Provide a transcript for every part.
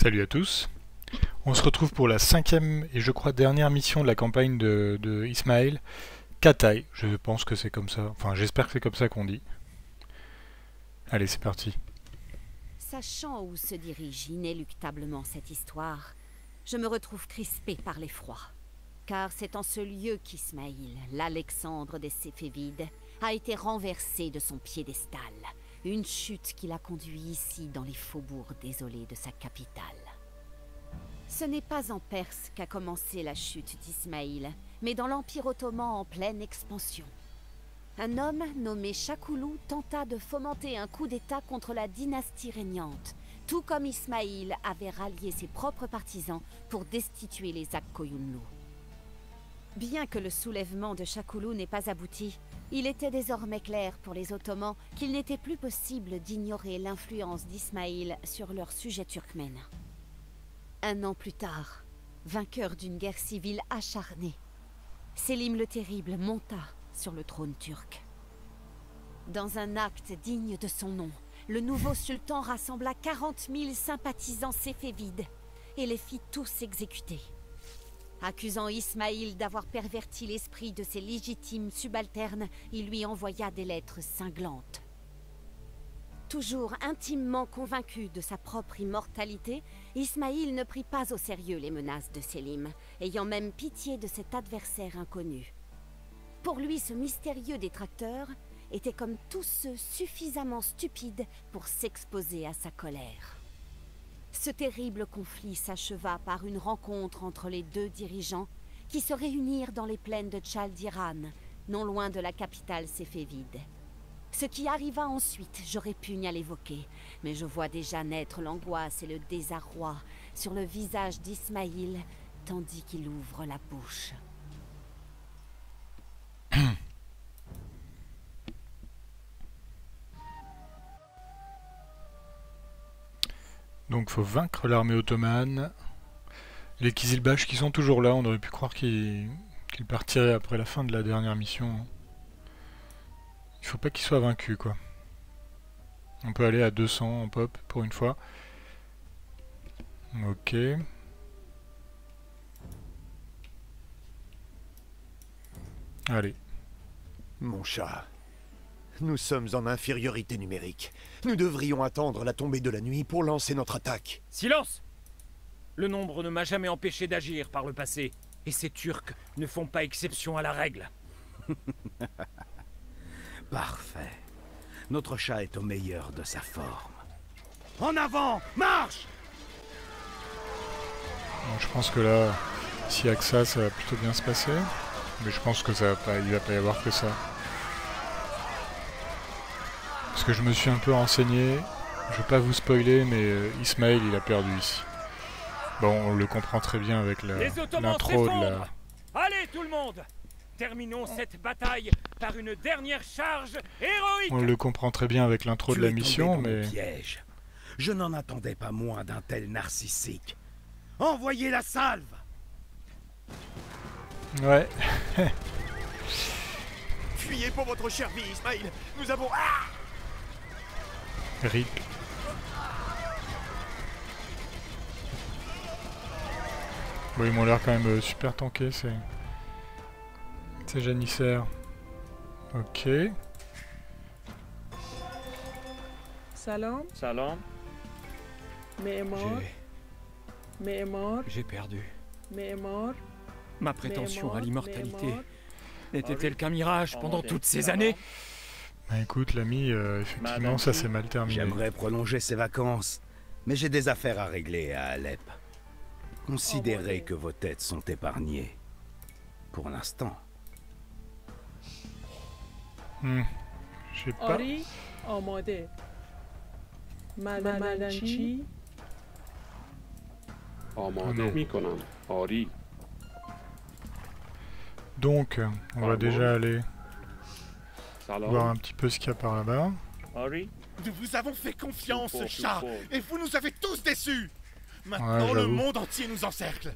Salut à tous. On se retrouve pour la 5e et je crois dernière mission de la campagne de Ismaël. Kataï, je pense que c'est comme ça. Enfin, j'espère que c'est comme ça qu'on dit. Allez, c'est parti. Sachant où se dirige inéluctablement cette histoire, je me retrouve crispé par l'effroi. Car c'est en ce lieu qu'Ismaïl, l'Alexandre des Céphévides, a été renversé de son piédestal. Une chute qui l'a conduit ici dans les faubourgs désolés de sa capitale. Ce n'est pas en Perse qu'a commencé la chute d'Ismaïl, mais dans l'Empire ottoman en pleine expansion. Un homme nommé Chakoulou tenta de fomenter un coup d'État contre la dynastie régnante, tout comme Ismaïl avait rallié ses propres partisans pour destituer les Akkoyunlu. Bien que le soulèvement de Chakoulou n'ait pas abouti, il était désormais clair pour les Ottomans qu'il n'était plus possible d'ignorer l'influence d'Ismaïl sur leur sujet turkmène. Un an plus tard, vainqueur d'une guerre civile acharnée, Sélim le Terrible monta sur le trône turc. Dans un acte digne de son nom, le nouveau sultan rassembla 40 000 sympathisants céphévides et les fit tous exécuter. Accusant Ismaïl d'avoir perverti l'esprit de ses légitimes subalternes, il lui envoya des lettres cinglantes. Toujours intimement convaincu de sa propre immortalité, Ismaïl ne prit pas au sérieux les menaces de Sélim, ayant même pitié de cet adversaire inconnu. Pour lui, ce mystérieux détracteur était comme tous ceux suffisamment stupides pour s'exposer à sa colère. Ce terrible conflit s'acheva par une rencontre entre les deux dirigeants qui se réunirent dans les plaines de Tchaldiran, non loin de la capitale céphévide. Ce qui arriva ensuite, j'aurais pu n'y l'évoquer, mais je vois déjà naître l'angoisse et le désarroi sur le visage d'Ismaïl, tandis qu'il ouvre la bouche. Donc, faut vaincre l'armée ottomane. Les Kizilbash qui sont toujours là, on aurait pu croire qu'ils partiraient après la fin de la dernière mission. Il faut pas qu'ils soient vaincus, quoi. On peut aller à 200 en pop pour une fois. Ok. Allez. Mon chat, nous sommes en infériorité numérique. Nous devrions attendre la tombée de la nuit pour lancer notre attaque. Silence! Le nombre ne m'a jamais empêché d'agir par le passé, et ces Turcs ne font pas exception à la règle. Parfait. Notre chat est au meilleur de sa forme. En avant, marche! Bon, je pense que là, s'il y a que ça va plutôt bien se passer. Mais je pense que il va pas y avoir que ça. Parce que je me suis un peu renseigné. Je vais pas vous spoiler, mais Ismaël, il a perdu ici. Bon, on le comprend très bien avec l'intro de la... Allez tout le monde! Terminons cette bataille par une dernière charge héroïque! On le comprend très bien avec l'intro de la mission, mais... Piège. Je n'en attendais pas moins d'un tel narcissique. Envoyez la salve! Ouais. Fuyez pour votre chère vie, Ismaïl. Nous avons... Ah! RIP. Bon, ils m'ont l'air quand même super tankés, ces janissaires. Ok. Salam, Salam, Mémor, Mémor, j'ai perdu. Mémor, Ma prétention à l'immortalité Mémor. n'était-elle qu'un mirage pendant toutes ces années? Bah écoute, l'ami, effectivement, ça s'est mal terminé. J'aimerais prolonger ces vacances, mais j'ai des affaires à régler à Alep. Considérez que vos têtes sont épargnées. Pour l'instant. Je sais pas. آری آماده ملنچی آماده میکنم آری Donc, on va déjà aller voir سلام un petit peu ce qu'il y a par là-bas. آری Nous vous avons fait confiance, Tout fort, chat, tout fort. et vous nous avez tous déçus. Maintenant, Ouais, le j'avoue. monde entier nous encercle.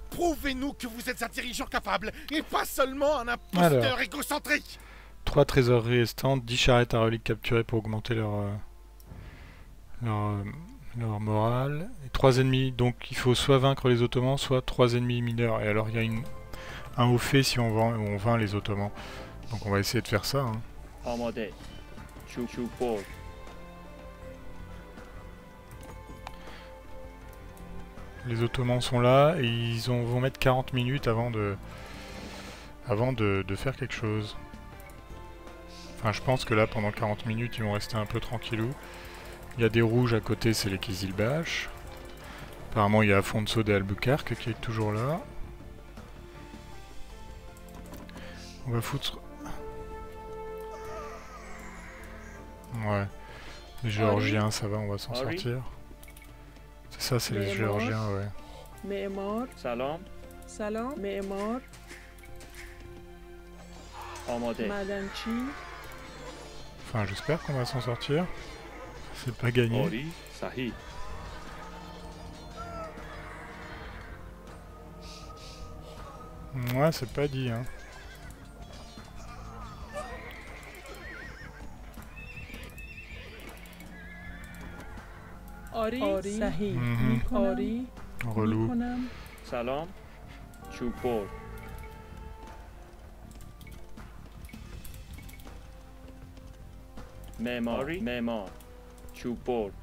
Prouvez-nous que vous êtes un dirigeant capable, et pas seulement un imposteur Alors. égocentrique. 3 trésoreries restantes, 10 charrettes à reliques capturées pour augmenter leur Leur morale. Et 3 ennemis, donc il faut soit vaincre les Ottomans, soit 3 ennemis mineurs. Et alors il y a un haut fait si on vainc les Ottomans. Donc on va essayer de faire ça. Hein. آماده چوب برد Les Ottomans sont là et ils vont mettre 40 minutes avant de faire quelque chose. Enfin je pense que là pendant 40 minutes ils vont rester un peu tranquillou. Il y a des rouges à côté, c'est les Kizilbash. Apparemment il y a Afonso de Albuquerque qui est toujours là. On va foutre... Ouais. Les Géorgiens, ça va, on va s'en sortir. C'est ça, c'est les Géorgiens, ouais. معمار سلام سلام معمار آماده معدنچی Enfin, j'espère qu'on va s'en sortir. C'est pas gagné. آری صحیح Ouais, c'est pas dit, hein. آری صحیح Mhm. میکنم آری Relou. میکنم سلام چوب برد معماری معمار چوب برد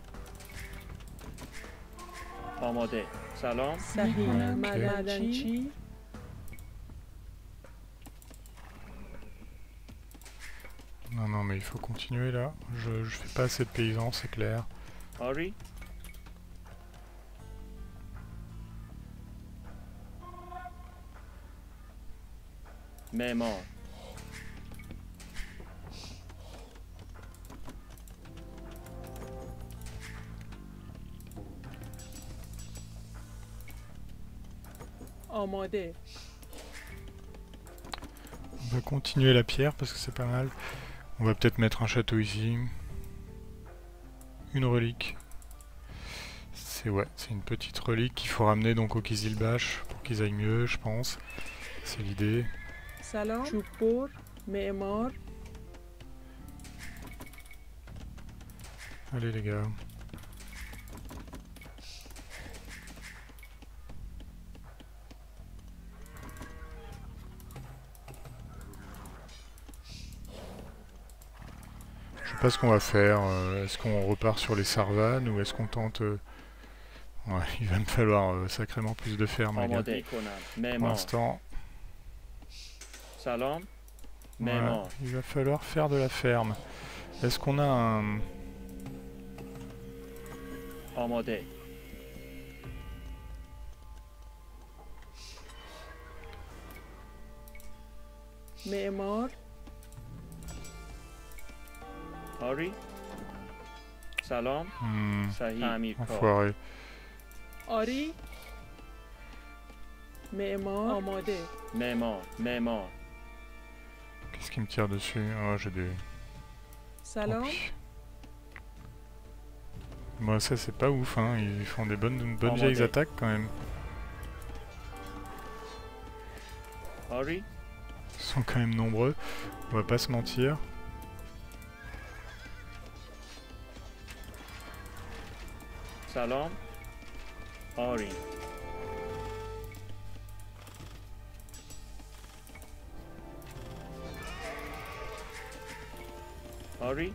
آماده سلام صحیح Ok. معدنچی Non, non, mais il faut continuer là. Je fais pas assez de paysans, c'est clair. آری معمار آماده On va continuer la pierre parce que c'est pas mal. On va peut-être mettre un château ici. Une relique. C'est une petite relique qu'il faut ramener donc au Kizilbash pour qu'ils aillent mieux, je pense. C'est l'idée. سلام چوب بر معمار Allez les gars. Je sais pas ce qu'on va faire. Est-ce qu'on repart sur les Sarvanes ou est-ce qu'on tente... Ouais, il va me falloir sacrément plus de fermes, les gars. آماده کنم Pour معمار l'instant, سلام ouais, معمار il va falloir faire de la ferme. Est-ce qu'on a un... آماده معمار آری سلام صحیح تعمیرکار enfoiré. آری معمار آماده معمار معمار Qu'est-ce qui me tire dessus? Oh, j'ai des... Tant سلام pis. Moi, ça, c'est pas ouf, hein. Ils font des bonnes vieilles attaques, quand même. آری Ils sont quand même nombreux. On va pas se mentir. سلام آری آری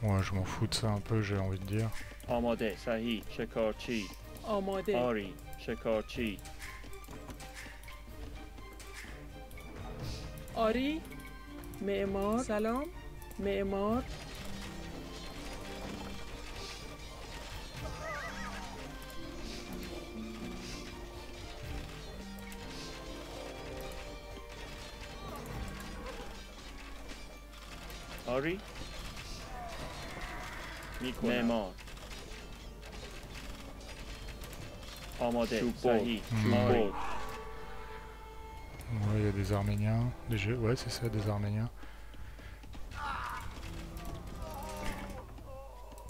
Ouais, je m'en fous de ça un peu, j'ai envie de dire. آماده صحیح شکارچی آماده آری شکارچی آری معمار سلام معمار آری معمار آماده صحیح چوب برد Ouais, il y a des Arméniens. Ouais, c'est ça, des Arméniens.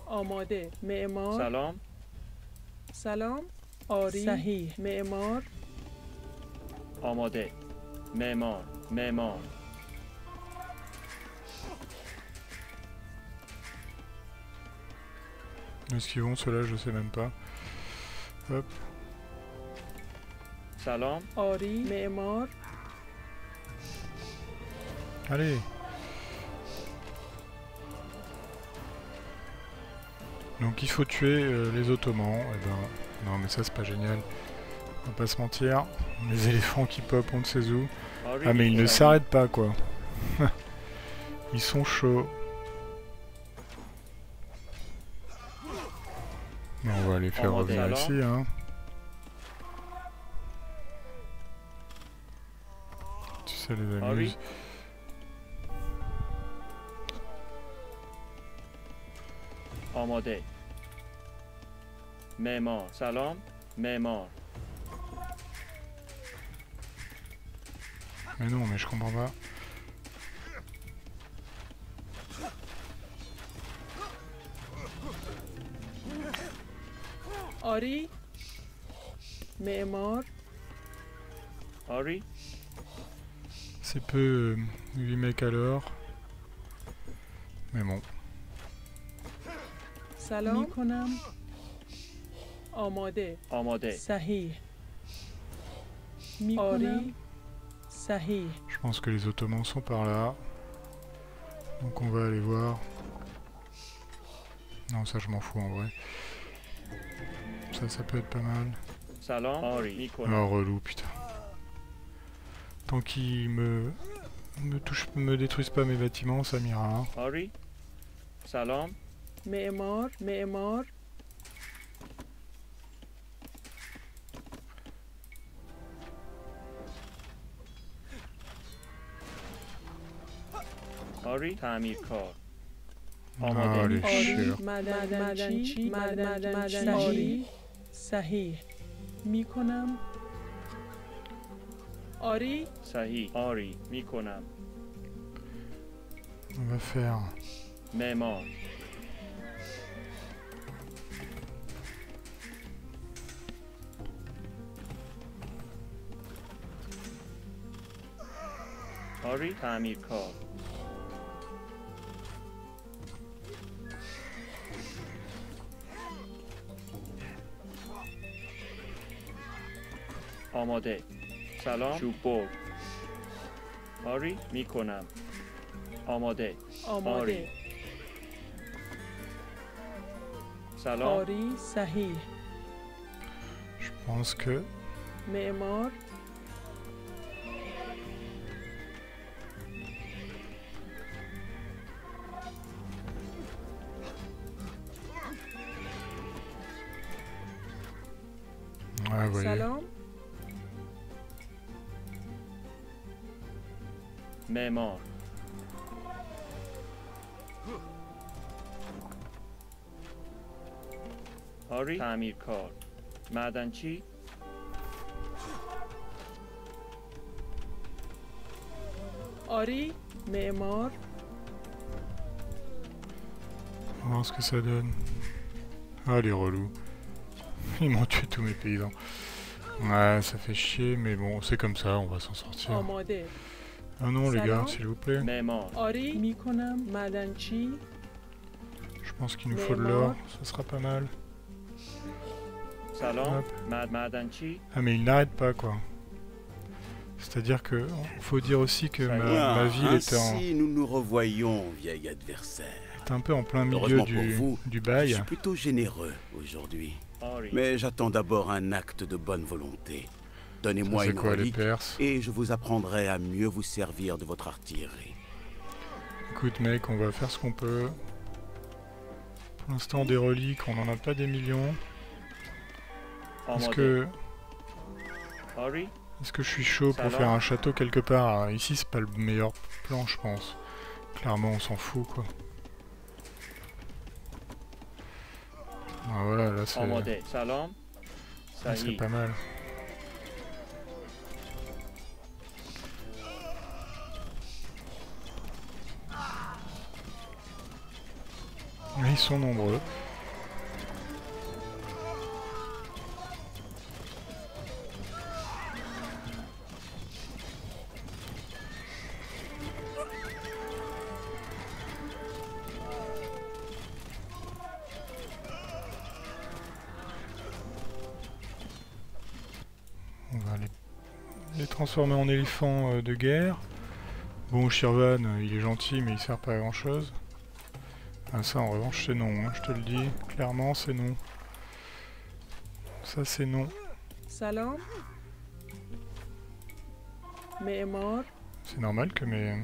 آماده معمار سلام سلام آری صحیح معمار آماده معمار معمار Est-ce qu'ils vont ceux-là? Je sais même pas. Hop. سلام آری معمار Allez. Donc il faut tuer les Ottomans. Eh ben, non mais ça c'est pas génial. On va pas se mentir. Les éléphants qui pop on ne sait où. آری Ah mais ils ne می‌کنم. s'arrêtent pas quoi. Ils sont chauds. Mais on va les faire En revenir modèle, ici hein. Si ça les Ah amuse. oui. آماده معمار سلام معمار Mais non mais je comprends pas. آری معمار آری C'est peu 8 mecs alors. Mais bon. سلام میکنم آماده آماده صحیح میکنم آری صحیح Je pense que les Ottomans sont par là. Donc on va aller voir. Non ça je m'en fous en vrai. Ça peut être pas mal. سلام آری میکنم Oh relou putain. Tant qu'ils me détruisent pas mes bâtiments, ça m'ira. Hein. آری سلام معمار معمار آری تعمیرکار Ah, آماده les آری chieurs. مدنچی مدنچی آری صحیح میکنم آری صحیح آری میکنم On va faire... معمار آری تعمیرکار آماده سلام چوب بر آری میکنم آماده آماده سلام آری صحیح Je pense que... معمار Ouais, voyez. سلام معمار آری تعمیرکار معدنچی آری معمار On va voir ce que ça donne. Ah les relous. Ils m'ont tué tous mes paysans. Ouais, ça fait chier, mais bon, c'est comme ça, on va s'en sortir. آماده Ah non les gars, Salam. s'il vous plaît. معمار آری میکنم مدنچی Je pense qu'il nous faut de Mais l'or, mort. ça sera pas mal. سلام Hop. معدنچی Ah mais il n'arrête pas quoi. C'est-à-dire que faut dire aussi que Ça y est. ma ville était, Ainsi, nous nous revoyons, vieil adversaire. était un peu en plein milieu Heureusement pour vous, du Je bail. suis plutôt généreux aujourd'hui. آری Mais j'attends d'abord un acte de bonne volonté. Donnez-moi C'est une quoi les relique Perses? et je vous apprendrai à mieux vous servir de votre artillerie. Écoute mec, on va faire ce qu'on peut. Pour l'instant des reliques, on n'en a pas des millions. Est-ce آماده que... آری Est-ce que je suis chaud pour Salam. faire un château quelque part? Ici c'est pas le meilleur plan je pense. Clairement on s'en fout quoi. Ah voilà, là c'est آماده سلام صحیح pas mal. Mais ils sont nombreux. On va les transformer en éléphants de guerre. Bon, Shirvan, il est gentil, mais il sert pas à grand chose. Ah, ça, en revanche, c'est non, hein, je te le dis. Clairement, c'est non. Ça, c'est non. سلام معمار C'est normal que mes...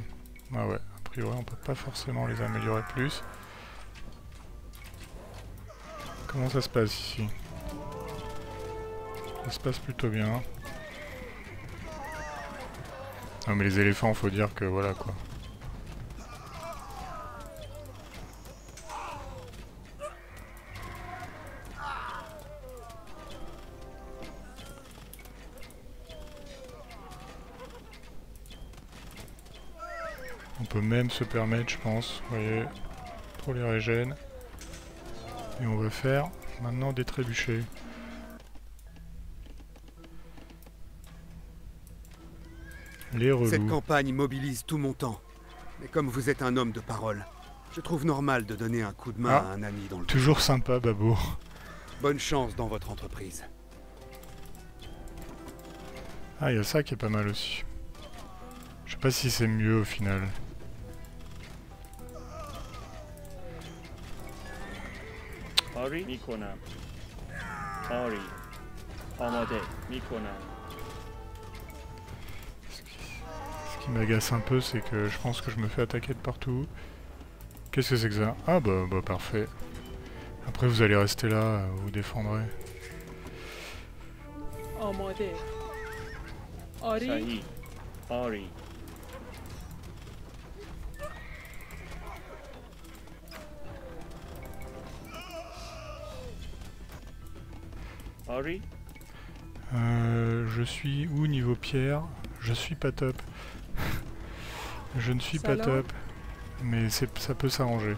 Ah ouais, a priori, on peut pas forcément les améliorer plus. Comment ça se passe ici? Ça se passe plutôt bien. Non mais les éléphants, faut dire que voilà quoi. On peut même se permettre, je pense, vous voyez, pour les régènes. Et on va faire maintenant des trébuchets. Les relous. Cette campagne mobilise tout mon temps. Mais comme vous êtes un homme de parole, je trouve normal de donner un coup de main à un ami dans le... Toujours sympa, Babo. Bonne chance dans votre entreprise. Ah, il y a ça qui est pas mal aussi. Je sais pas si c'est mieux au final. آری میکنم. آری. آماده میکنم. Ce qui m'agace un peu, c'est que je pense que je me fais attaquer de partout. Qu'est-ce que c'est que ça? Ah bah parfait. Après vous allez rester là, vous défendrez. آماده آری صحیح. آری. آری. Je suis où niveau pierre? Je suis pas top. Je ne suis pas Salam. top. Mais ça peut s'arranger.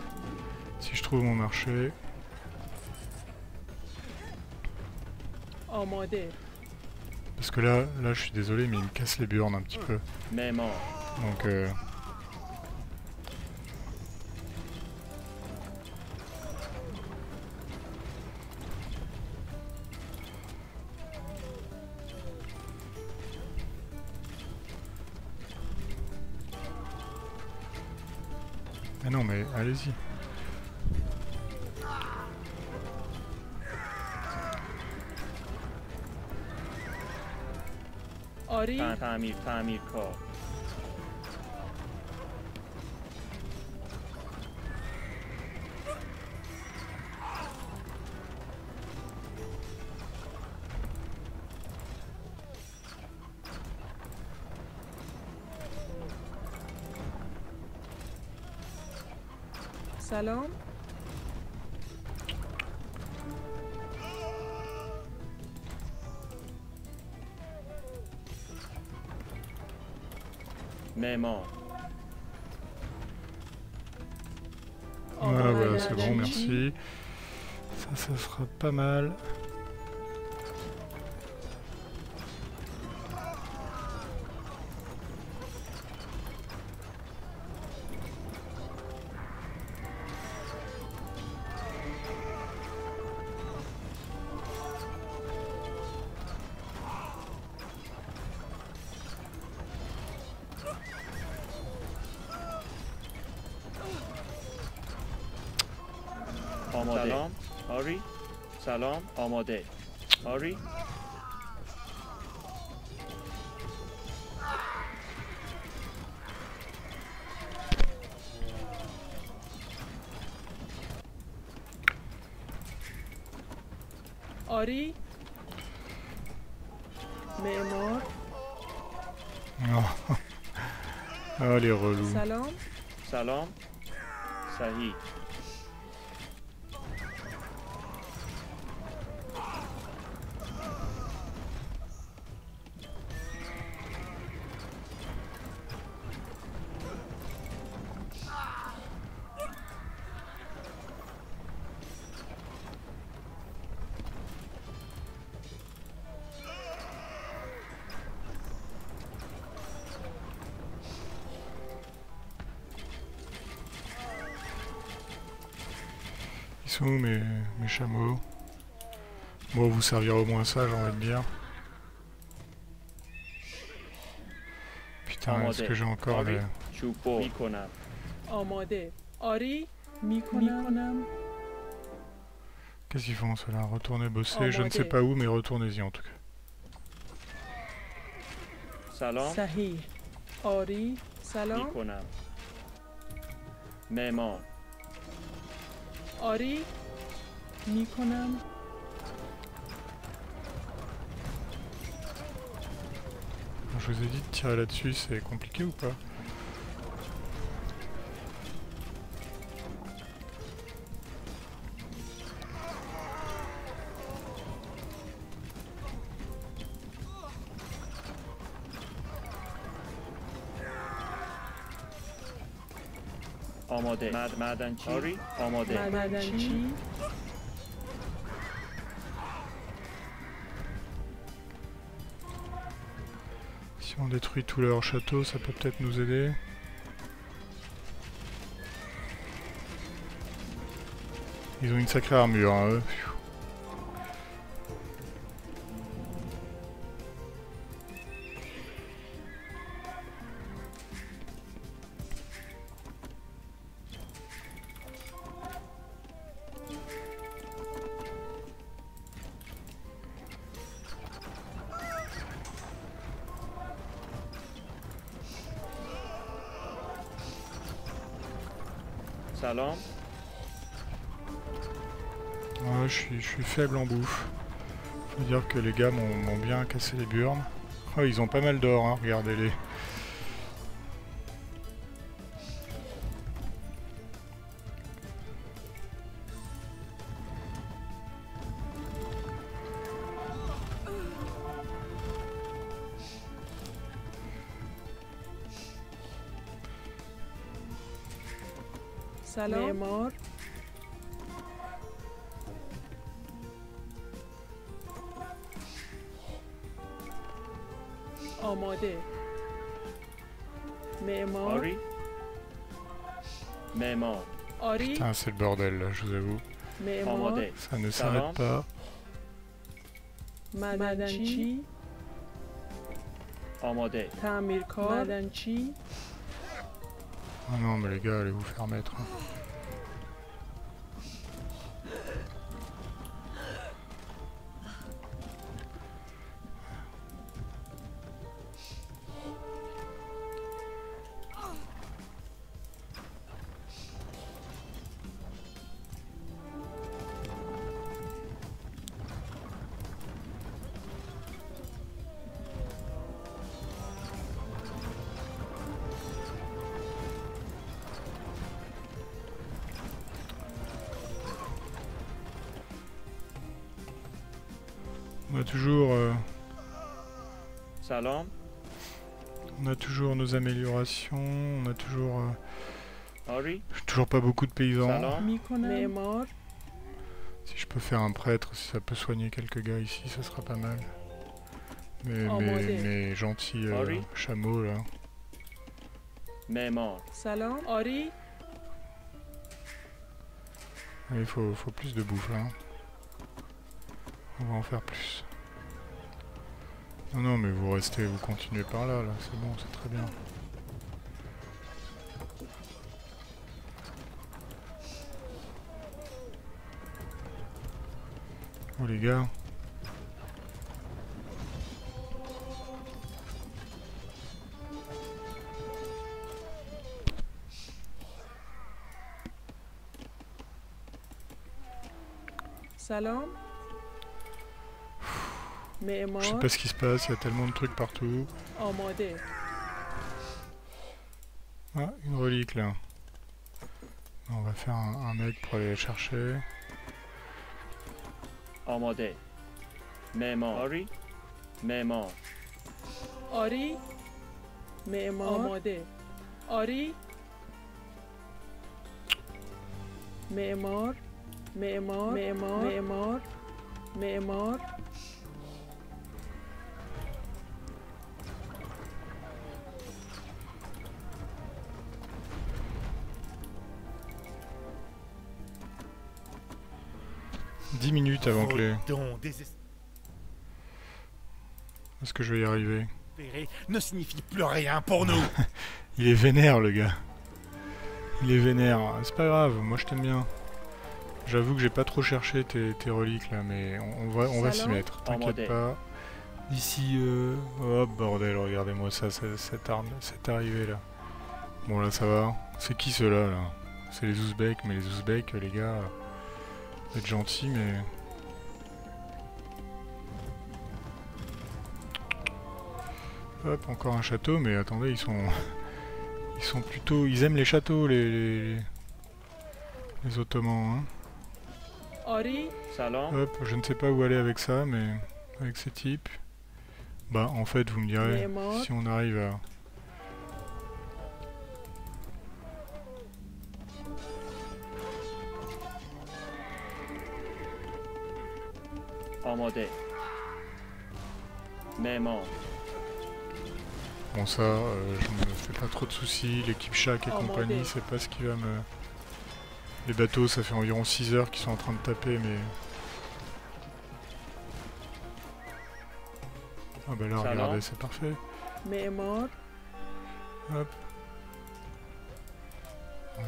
Si je trouve mon marché. آماده Parce que là je suis désolé, mais il me casse les burnes un petit peu. معمار. Donc ah non mais allez-y. آری تعمیر کار. سلام معمار. Voilà, آماده c'est bon, merci. Ça sera pas mal. آماده. سلام. آری. سلام. آماده. آری. آری معمار Oh. Ah les relous. سلام سلام. صحیح. Ils sont où mes chameaux? Bon, vous servira au moins ça, j'ai envie de dire. Putain, est-ce que j'ai encore les... چوب میکنم. آماده. آری میکنم. Qu'est-ce qu'ils font ceux-là? Retournez bosser, je ne sais pas où, mais retournez-y en tout cas. سلام صحیح. آری سلام. میکنم. معمار آری میکنم. Je vous ai dit de tirer là-dessus, c'est compliqué ou pas? آماده. معدنچی آری آماده. معدنچی. Si on détruit tout leur château, ça peut peut-être nous aider. Ils ont une sacrée armure, hein, eux. سلام Ouais, je suis faible en bouffe. Faut dire que les gars m'ont bien cassé les burnes. Oh, ils ont pas mal d'or, hein, regardez-les. سلام. معمار. آماده. معمار. آری معمار آری. Putain, c'est le bordel là, je vous avoue. معمار. آماده. Ça ne s'arrête pas. معدنچی. آماده. تعمیرکار. معدنچی. Oh non, mais les gars, allez vous faire mettre. Hein. On a toujours, سلام on a toujours nos améliorations, on a آری toujours pas beaucoup de paysans. سلام میکنم. معمار. Si je peux faire un prêtre, si ça peut soigner quelques gars ici, ça sera pas mal. Oh, Mes gentils Henri. chameaux là. معمار سلام. آری. Il faut plus de bouffe là. On va en faire plus. Non, non, mais vous restez, vous continuez par là, c'est bon, c'est très bien. Oh les gars. سلام. معمار. Je sais pas ce qui se passe, il y a tellement de trucs partout. آماده. Ah, une relique là. On va faire un mec pour aller la chercher. آماده. معمار آری معمار آری. معمار. آماده. آری. معمار. معمار. معمار. معمار. معمار. « 10 minutes avant que les... Est-ce que je vais y arriver? ne signifie plus rien pour nous. Il est vénère, le gars. Il est vénère. C'est pas grave, moi je t'aime bien. J'avoue que j'ai pas trop cherché tes reliques là, mais on va s'y mettre. T'inquiète pas. Ici, oh bordel, regardez-moi ça, cette arme, cette arrivée là. Bon là ça va. C'est qui ceux-là là? C'est les Ouzbeks, mais les Ouzbeks, les gars, vous êtes gentils, mais... Hop, encore un château, mais attendez, ils sont plutôt... Ils aiment les châteaux, les Ottomans, hein. Hop, je ne sais pas où aller avec ça, mais... Avec ces types... Bah, en fait, vous me direz, si on arrive à... آماده. معمار. Bon ça, je me fais pas trop de soucis, l'équipe Shack et compagnie, c'est pas ce qui va me... Les bateaux, ça fait environ 6 heures qu'ils sont en train de taper, mais... Ah bah là, regardez, c'est parfait. Hop.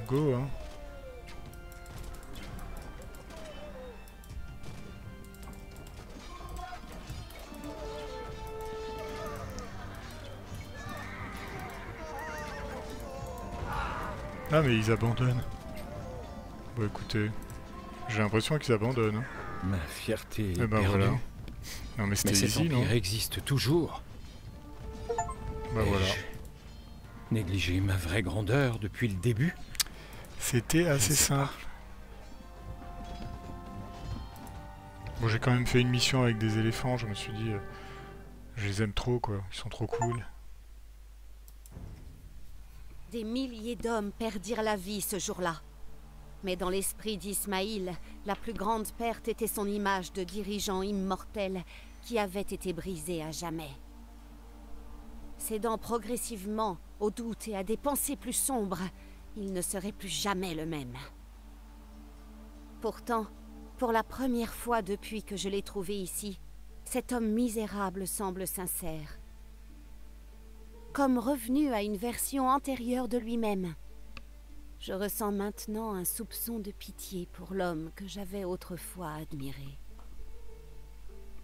Go, hein. Ah mais ils abandonnent. Bon écoutez, j'ai l'impression qu'ils abandonnent. Hein. Ma fierté est ben perdue. Voilà. Non mais c'était cet easy, non? empire existe toujours. Bah voilà. Négliger ma vraie grandeur depuis le début? C'était assez simple. Bon j'ai quand même fait une mission avec des éléphants, je me suis dit... je les aime trop quoi, ils sont trop cool. Des milliers d'hommes perdirent la vie ce jour-là. Mais dans l'esprit d'Ismaïl, la plus grande perte était son image de dirigeant immortel qui avait été brisée à jamais. Cédant progressivement au doute et à des pensées plus sombres, il ne serait plus jamais le même. Pourtant, pour la première fois depuis que je l'ai trouvé ici, cet homme misérable semble sincère. Comme revenu à une version antérieure de lui-même. Je ressens maintenant un soupçon de pitié pour l'homme que j'avais autrefois admiré.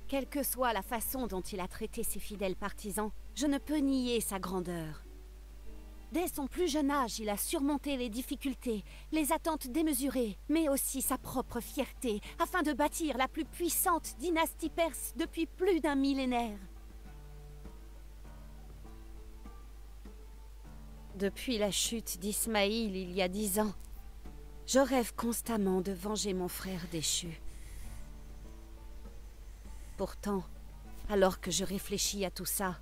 Quelle que soit la façon dont il a traité ses fidèles partisans, je ne peux nier sa grandeur. Dès son plus jeune âge, il a surmonté les difficultés, les attentes démesurées, mais aussi sa propre fierté, afin de bâtir la plus puissante dynastie perse depuis plus d'un millénaire. Depuis la chute d'Ismaïl il y a 10 ans, je rêve constamment de venger mon frère déchu. Pourtant, alors que je réfléchis à tout ça,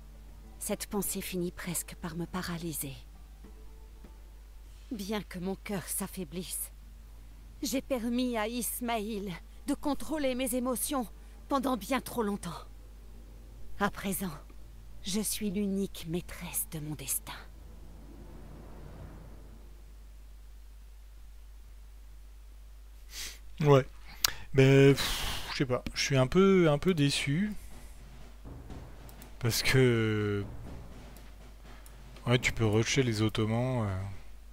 cette pensée finit presque par me paralyser. Bien que mon cœur s'affaiblisse, j'ai permis à Ismaïl de contrôler mes émotions pendant bien trop longtemps. À présent, je suis l'unique maîtresse de mon destin. Ouais, mais je sais pas, je suis un peu déçu parce que ouais, tu peux rusher les Ottomans.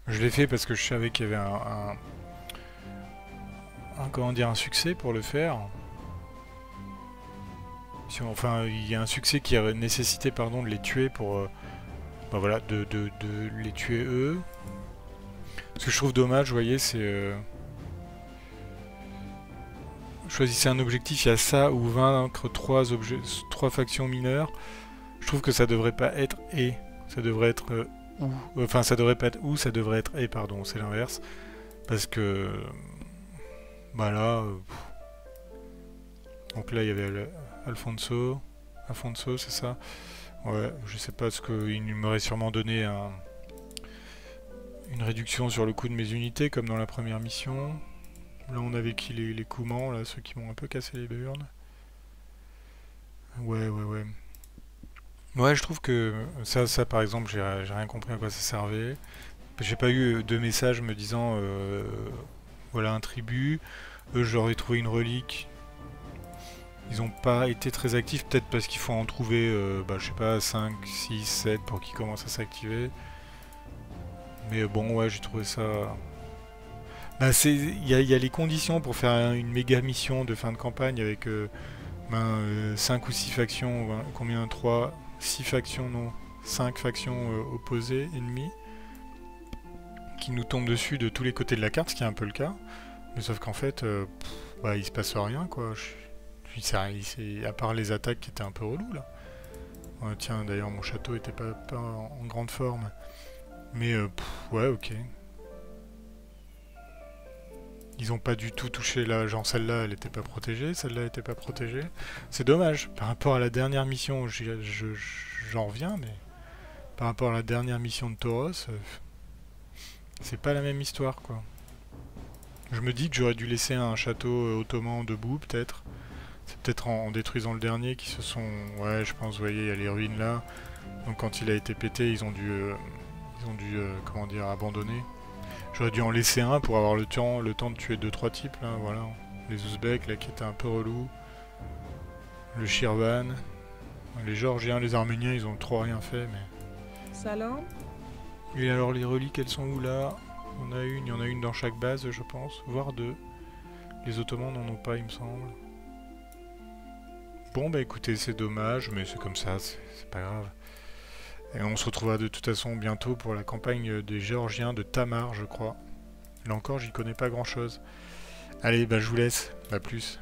Je l'ai fait parce que je savais qu'il y avait comment dire, un succès pour le faire. Enfin, il y a un succès qui a nécessité, pardon, de les tuer pour, bah voilà, de les tuer eux. Ce que je trouve dommage, vous voyez, c'est choisissez un objectif, il y a ça ou vaincre trois factions mineures. Je trouve que ça devrait pas être et, ça devrait être ou. Enfin, ça devrait pas être ou, ça devrait être et, pardon, c'est l'inverse. Parce que... Bah là... donc là, il y avait Alfonso, c'est ça? Ouais, je sais pas ce qu'il m'aurait sûrement donné une réduction sur le coût de mes unités, comme dans la première mission. Là, on avait qui les Coumans, là, ceux qui m'ont un peu cassé les burnes. Ouais. Ouais, je trouve que ça par exemple, j'ai rien compris à quoi ça servait. J'ai pas eu de message me disant voilà un tribut. J'aurais trouvé une relique. Ils n'ont pas été très actifs, peut-être parce qu'il faut en trouver, je sais pas, 5, 6, 7 pour qu'ils commencent à s'activer. Mais bon, ouais, j'ai trouvé ça... Bah, il y a les conditions pour faire une méga mission de fin de campagne avec 5 ou 6 factions, combien 3, 6 factions, non, 5 factions opposées, ennemies, qui nous tombent dessus de tous les côtés de la carte, ce qui est un peu le cas. Mais sauf qu'en fait, il se passe rien, quoi. À part les attaques qui étaient un peu reloues, là. Ouais, tiens, d'ailleurs, mon château était pas en grande forme. Mais, ouais, ok. Ils ont pas du tout touché là, genre celle-là, elle était pas protégée, celle-là était pas protégée. C'est dommage, par rapport à la dernière mission, j'en reviens, mais par rapport à la dernière mission de Tauros, c'est pas la même histoire, quoi. Je me dis que j'aurais dû laisser un château ottoman debout, peut-être. C'est peut-être en détruisant le dernier qui se sont... Ouais, je pense, vous voyez, il y a les ruines là. Donc quand il a été pété, ils ont dû comment dire, abandonner. J'aurais dû en laisser un pour avoir le temps de tuer 2-3 types, là, voilà. Les Ouzbeks, là, qui étaient un peu relous. Le Shirvan. Les Géorgiens, les Arméniens, ils ont trop rien fait, mais... Salam. Et alors, les reliques, elles sont où, là? Il y en a une dans chaque base, je pense, voire 2. Les Ottomans n'en ont pas, il me semble. Bon, bah écoutez, c'est dommage, mais c'est comme ça, c'est pas grave. Et on se retrouvera de toute façon bientôt pour la campagne des Géorgiens de Tamar, je crois. Là encore, j'y connais pas grand-chose. Allez, bah je vous laisse. À plus.